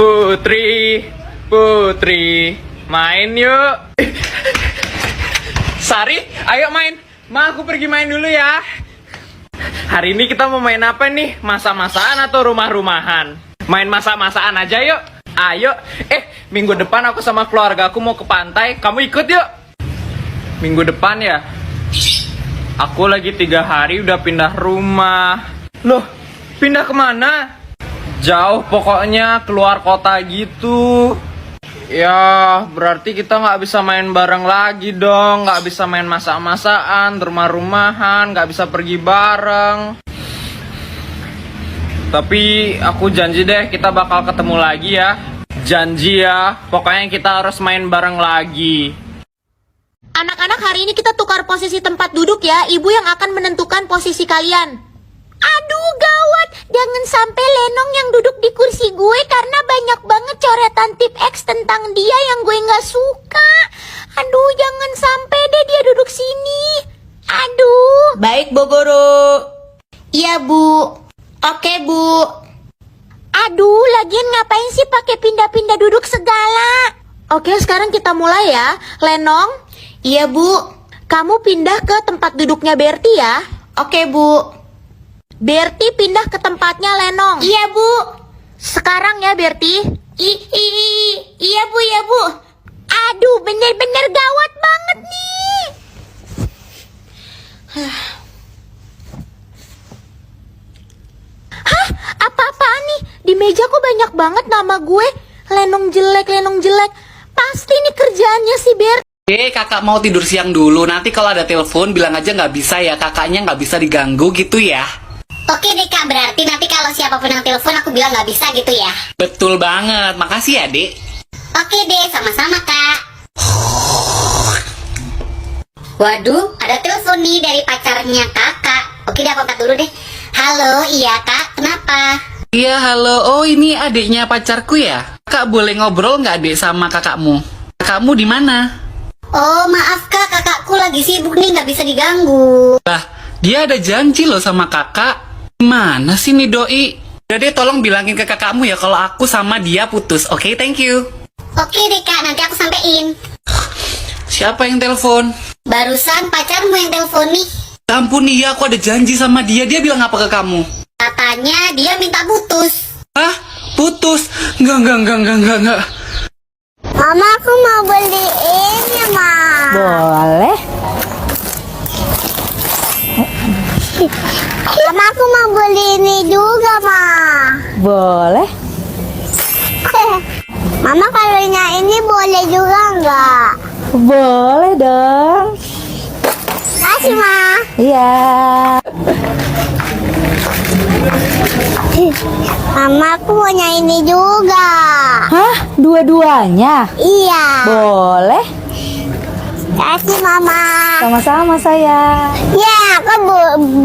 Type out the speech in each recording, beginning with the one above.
Putri, Putri, main yuk. Sari, ayo main. Ma, aku pergi main dulu ya. Hari ini kita mau main apa nih? Masak-masakan atau rumah-rumahan? Main masak-masakan aja yuk. Ayo. Minggu depan aku sama keluarga aku mau ke pantai. Kamu ikut yuk. Minggu depan ya? Aku lagi 3 hari udah pindah rumah. Loh, pindah kemana? Jauh pokoknya, keluar kota gitu. Ya, berarti kita nggak bisa main bareng lagi dong. Nggak bisa main masak-masakan, rumah-rumahan, nggak bisa pergi bareng. Tapi aku janji deh kita bakal ketemu lagi ya. Janji ya, pokoknya kita harus main bareng lagi. Anak-anak, hari ini kita tukar posisi tempat duduk ya. Ibu yang akan menentukan posisi kalian. Aduh, gawat. Jangan sampai Lenong yang duduk di kursi gue karena banyak banget coretan tip X tentang dia yang gue gak suka. Aduh, jangan sampai deh dia duduk sini. Aduh. Baik, Bu Guru. Iya, Bu. Oke, Bu. Aduh, lagian ngapain sih pakai pindah-pindah duduk segala? Oke, sekarang kita mulai ya. Lenong. Iya, Bu. Kamu pindah ke tempat duduknya Berti ya. Oke, Bu. Berti pindah ke tempatnya Lenong. Iya, Bu. Sekarang ya, Berti. Iya, Bu, ya, Bu. Aduh, bener-bener gawat banget nih. Hah? Apa-apaan nih? Di meja kok banyak banget nama gue. Lenong jelek, Lenong jelek. Pasti ini kerjaannya si Berti. Kakak mau tidur siang dulu. Nanti kalau ada telepon bilang aja nggak bisa ya. Kakaknya nggak bisa diganggu gitu ya. Oke deh Kak, berarti nanti kalau siapapun yang telepon aku bilang nggak bisa gitu ya. Betul banget. Makasih ya, Dek. Oke deh, sama-sama Kak. Waduh, ada telepon nih dari pacarnya kakak. Oke deh, aku angkat dulu deh. Halo, iya Kak, kenapa? Iya, halo. Oh, ini adiknya pacarku ya. Kak, boleh ngobrol nggak, Dek, sama kakakmu? Kakakmu di mana? Oh, maaf Kak, kakakku lagi sibuk nih, nggak bisa diganggu. Lah, dia ada janji loh sama kakak. Mana sih nih doi? Udah deh, tolong bilangin ke kakakmu ya kalau aku sama dia putus. Oke, thank you. Oke deh Kak, nanti aku sampein. Siapa yang telepon? Barusan pacarmu yang telepon nih. Ampun, iya, aku ada janji sama dia. Dia bilang apa ke kamu? Katanya dia minta putus. Hah? Putus? Enggak. Mama, aku mau beliin ya, Ma. Boleh. Mama, aku mau beli ini juga, Ma. Boleh. Mama, kalungnya ini boleh juga nggak? Boleh dong. Kasih, Ma. Iya. Mama, aku punya ini juga. Hah? Dua-duanya? Iya. Boleh. Kasih, Mama. Sama-sama sayang. Ya, aku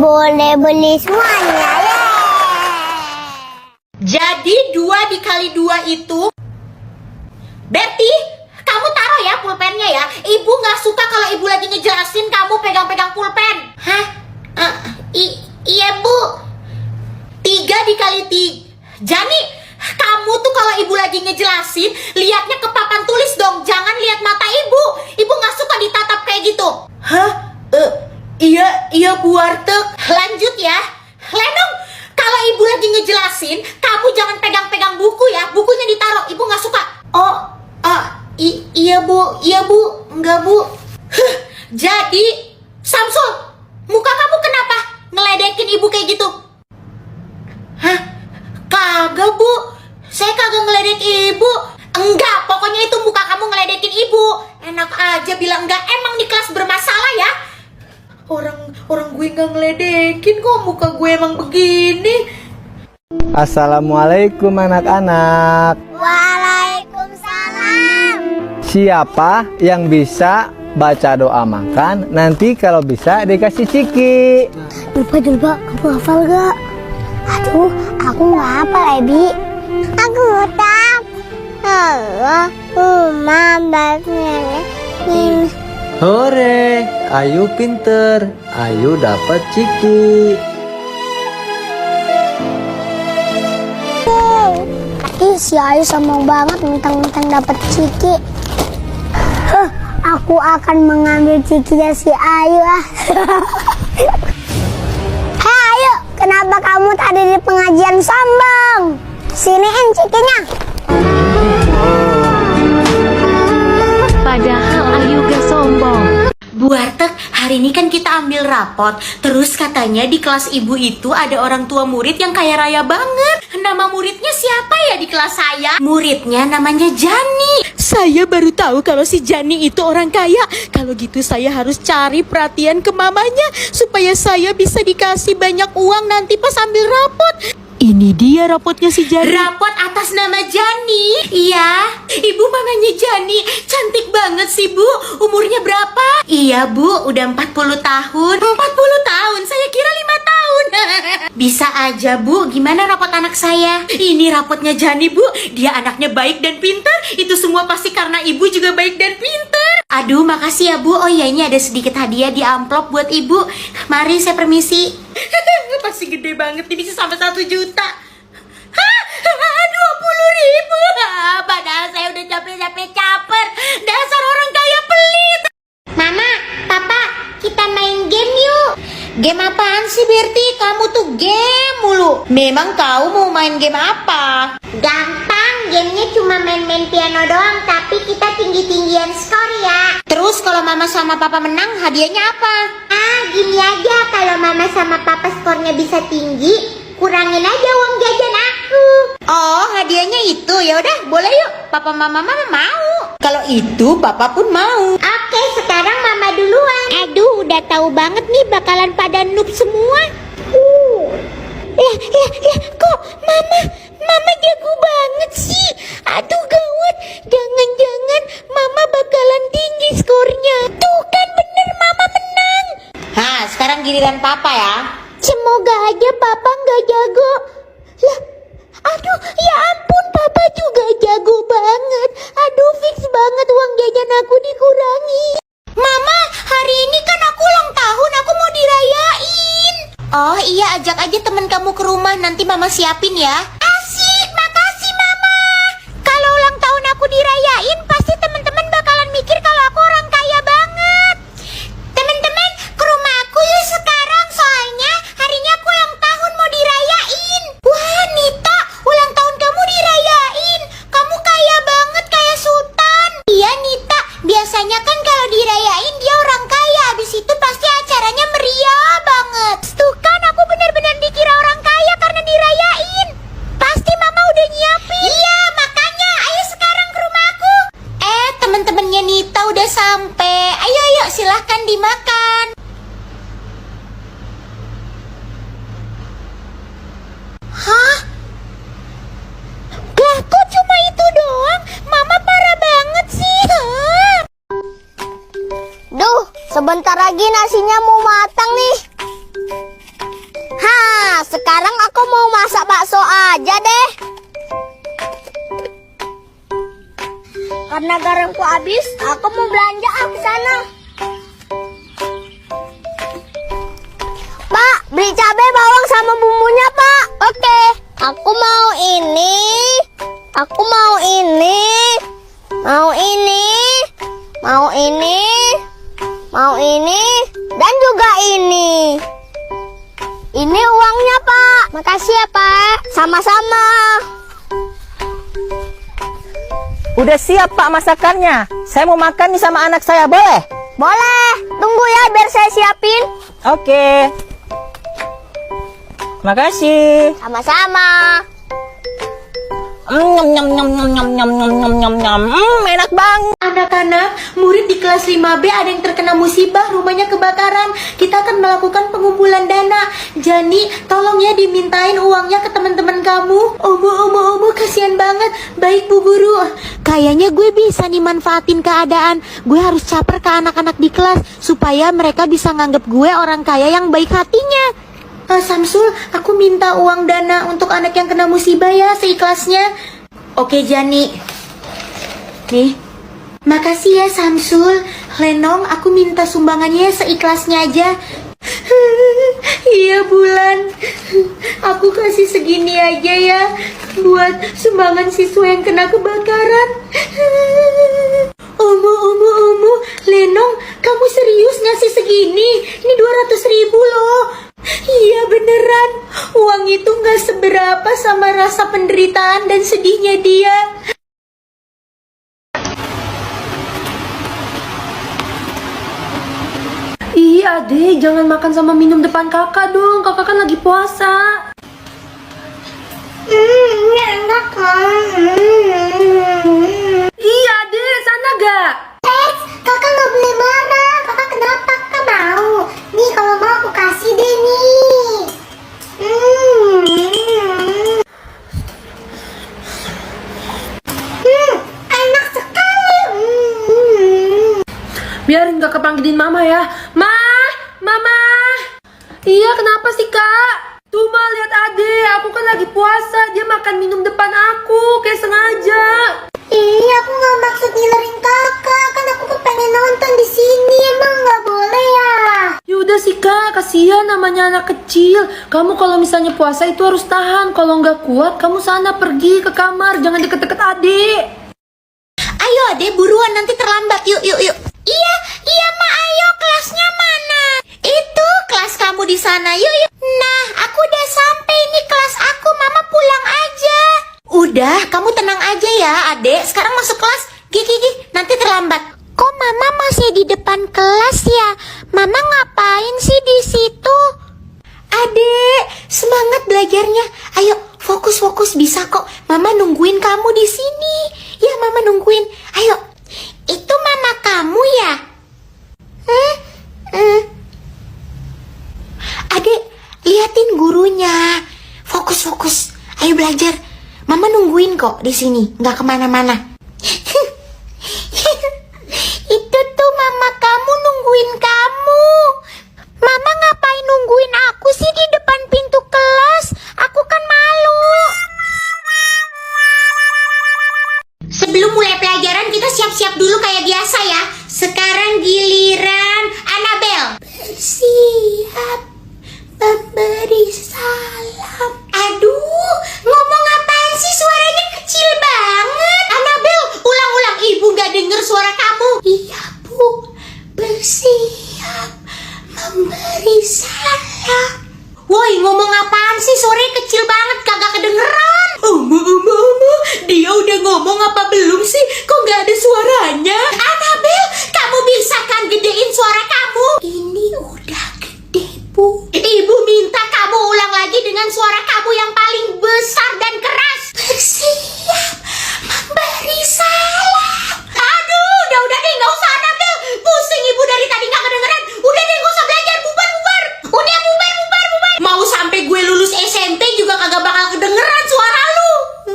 boleh beli semuanya. Jadi 2 dikali 2 itu. Berti, kamu taruh ya pulpennya ya. Ibu gak suka kalau ibu lagi ngejelasin kamu pegang-pegang pulpen. Hah? Iya, Bu. 3 dikali 3. Jani, kamu tuh kalau ibu lagi ngejelasin, liatnya ke papan tulis dong. Jangan lihat mata ibu. Ibu gak suka ditatap kayak gitu. Hah? Iya, Bu Warteg. Lanjut ya. Lenong, kalau ibu lagi ngejelasin, kamu jangan pegang-pegang buku ya. Bukunya ditaruh, ibu gak suka. Iya Bu. Enggak, Bu. Jadi, Samsul, muka kamu kenapa ngeledekin ibu kayak gitu? Hah? Kagak, Bu. Saya kagak ngeledek ibu. Enggak, pokoknya itu muka kamu ngeledekin ibu. Enak aja bilang enggak. Emang di kelas bermasalah ya? Orang gue nggak ngeledekin kok, muka gue emang begini. Assalamualaikum anak-anak. Waalaikumsalam. Siapa yang bisa baca doa makan? Nanti kalau bisa dikasih ciki. Dulba, kamu hafal gak? Aduh, aku nggak hafal, Ebi. Aku hafal. Hore, ayu pinter, ayu dapat ciki. si Ayu sombong banget mentang-mentang dapat Ciki. Aku akan mengambil Cikinya si Ayu ah. Hei Ayu, kenapa kamu tadi di pengajian sombong? Siniin Cikinya. Padahal Ayu gak sombong. Bu Warteg, hari ini kan kita ambil rapot. Terus katanya di kelas ibu itu ada orang tua murid yang kaya raya banget. Nama muridnya siapa ya di kelas saya? Muridnya namanya Jani. Saya baru tahu kalau si Jani itu orang kaya. Kalau gitu saya harus cari perhatian ke mamanya supaya saya bisa dikasih banyak uang nanti pas ambil rapot. Ini dia rapotnya si Jani. Rapot atas nama Jani. Iya, ibu mamanya Jani. Cantik banget sih bu. Umurnya berapa? Iya bu, udah 40 tahun. 40 tahun? Saya kira 5 tahun. Bisa aja bu, gimana rapot anak saya? Ini rapotnya Jani bu. Dia anaknya baik dan pintar. Itu semua pasti karena ibu juga baik dan pintar. Aduh, makasih ya bu. Oh ya, ini ada sedikit hadiah di amplop buat ibu. Mari saya permisi. Pasti gede banget nih, bisa sampai 1 juta. Hah? 20.000. Padahal saya udah capek-capek caper. Dasar orang kaya pelit. Mama, Papa, kita main game yuk. Game apaan sih Berti? Kamu tuh game mulu. Memang kau mau main game apa? Gampang, gamenya cuma main-main piano doang, tapi kita tinggi-tinggian skor ya. Terus kalau mama sama papa menang, hadiahnya apa? Gini aja, kalau Mama sama Papa skornya bisa tinggi, kurangin aja uang jajan aku. Oh, hadiahnya itu. Ya udah, boleh yuk. Papa mama mau. Kalau itu papa pun mau. Oke, sekarang Mama duluan. Aduh, udah tahu banget nih bakalan pada noob semua. Kok mama jago banget sih? Aduh gawat. Jangan-jangan mama bakalan tinggi skornya. Tuh kan bener mama menang. Hah, sekarang giliran papa ya. Semoga aja Papa nggak jago. Lah, aduh, ya ampun, papa juga jago banget. Aduh, fix banget uang jajan aku dikurangi. Mama, hari ini kan aku ulang tahun, aku mau dirayain. Oh iya, ajak aja temen kamu ke rumah, nanti mama siapin ya. Asik, makasih mama. Kalau ulang tahun aku dirayain, pasti temen-temen bakalan mikir kalau aku orang kaya banget. Temen-temen, ke rumah aku yuk sekarang, soalnya hari ini aku ulang tahun mau dirayain. Wah, Nita, ulang tahun kamu dirayain. Kamu kaya banget, kayak sultan. Iya, Nita, biasanya kan kalau dirayain dia orang kaya. Habis itu pasti acaranya meriah banget. Tuh kan, aku benar-benar dikira orang kaya karena dirayain. Pasti mama udah nyiapin. Iya, makanya ayo sekarang ke rumah aku. Temen-temennya Nita udah sampai. Ayo, silahkan dimakan. Hah? Lah, kok cuma itu doang? Mama parah banget sih. Duh, sebentar lagi nasinya mau matang nih. Sekarang aku mau masak bakso aja deh. Karena garamku habis, aku mau belanja ke sana. Pak, beli cabai, bawang sama bumbunya, Pak. Oke. Aku mau ini. Aku mau ini. Mau ini. Mau ini. Mau ini. Dan juga ini. Ini uangnya, Pak. Makasih ya, Pak. Sama-sama. Udah siap Pak masakannya. Saya mau makan nih sama anak saya, boleh? Boleh. Tunggu ya biar saya siapin. Oke. Makasih. Sama-sama. Enak banget. Anak-anak, murid di kelas 5B ada yang terkena musibah, rumahnya kebakaran. Kita akan melakukan pengumpulan dana. Jani, tolong ya dimintain uangnya ke teman-teman kamu. Omo, kasihan banget. Baik Bu Guru. Kayaknya gue bisa nih manfaatin keadaan. Gue harus caper ke anak-anak di kelas supaya mereka bisa nganggap gue orang kaya yang baik hatinya. Samsul, aku minta uang dana untuk anak yang kena musibah ya, seikhlasnya. Oke Jani. Nih. Makasih ya Samsul. Lenong, aku minta sumbangannya seikhlasnya aja. Iya Bulan. Aku kasih segini aja ya. buat sumbangan siswa yang kena kebakaran. Omo, Lenong, kamu serius ngasih segini? Ini 200.000 loh. Iya beneran, uang itu gak seberapa sama rasa penderitaan dan sedihnya dia. Iya adek, jangan makan sama minum depan kakak dong, kakak kan lagi puasa. Enggak kak. Iya adek, sana gak? Kakak nggak boleh marah. Kakak kenapa? Kakak mau. Nih kalau mau aku kasih deh nih. Enak sekali. Biarin kakak panggilin mama ya. Mama. Iya kenapa sih kak? Tuh ma, lihat adek, aku kan lagi puasa, dia makan minum depan aku, kayak sengaja. Ih, aku nggak maksud ngilerin kakak. Kan aku kepengen nonton di sini. Emang nggak boleh ya? Yaudah sih kak, kasihan namanya anak kecil. Kamu kalau misalnya puasa itu harus tahan. Kalau nggak kuat, kamu sana pergi ke kamar, jangan deket-deket adik. Ayo adek, buruan nanti terlambat. Yuk. Iya ma, ayo, kelasnya mana? Itu kelas kamu di sana. Yuk. Nah, aku udah sampai, ini kelas aku. Mama pulang aja. Udah, kamu tenang aja ya adek. Sekarang masuk kelas. Gigi, nanti terlambat. Kok mama masih di depan kelas ya? Mama ngapain sih di situ? Adek, semangat belajarnya. Ayo, fokus bisa kok. Mama nungguin kamu di sini. Ya, mama nungguin. Ayo. Itu mama kamu ya? Adek, liatin gurunya. Fokus. Ayo belajar. Mama nungguin kok di sini, nggak kemana-mana. Itu tuh mama kamu nungguin kamu. Mama ngapain nungguin aku sih di depan pintu kelas? Aku kan malu. Sebelum mulai pelajaran kita siap-siap dulu kayak biasa ya. Sekarang giliran Annabel. Siap memberi salam. Aduh, ngomong apaan sih, suaranya kecil banget. Annabel, ulang-ulang, ibu gak denger suara kamu. Iya bu, bersiap memberi salam. Woi, ngomong apaan sih, suaranya kecil banget, kagak kedengeran. Omo, dia udah ngomong apa belum sih? Kok gak ada suaranya? Annabel, kamu bisa kan gedein suara kamu? Ini udah gede bu. Ibu minta kamu ulang lagi dengan suara kamu yang paling besar dan keras. Bersiap memberi salam. Aduh, udah deh, gak usah Annabel. Pusing ibu dari tadi gak kedengeran. Udah deh, gak usah belajar, bubar. Udah bubar. Mau sampai gue lulus SMP juga kagak bakal kedengeran suara lu.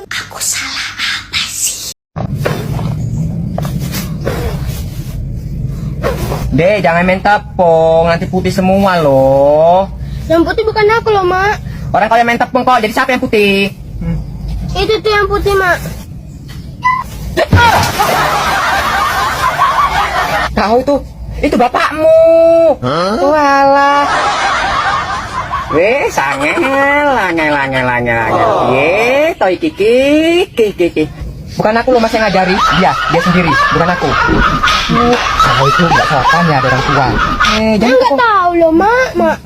Aku salah apa sih? Dek, jangan main tepung, nanti putih semua loh. Yang putih bukan aku loh, Mak. Orang kalau main tepung kok, jadi siapa yang putih? Itu tuh yang putih, Mak. Tahu itu bapakmu. Walah. Weh, sangel. Ye, toy kiki. Bukan aku loh mas yang ngajari, dia sendiri, bukan aku. Kalau itu nggak sopan ya ada orang tua. Jangan Nggak tahu loh, Mak.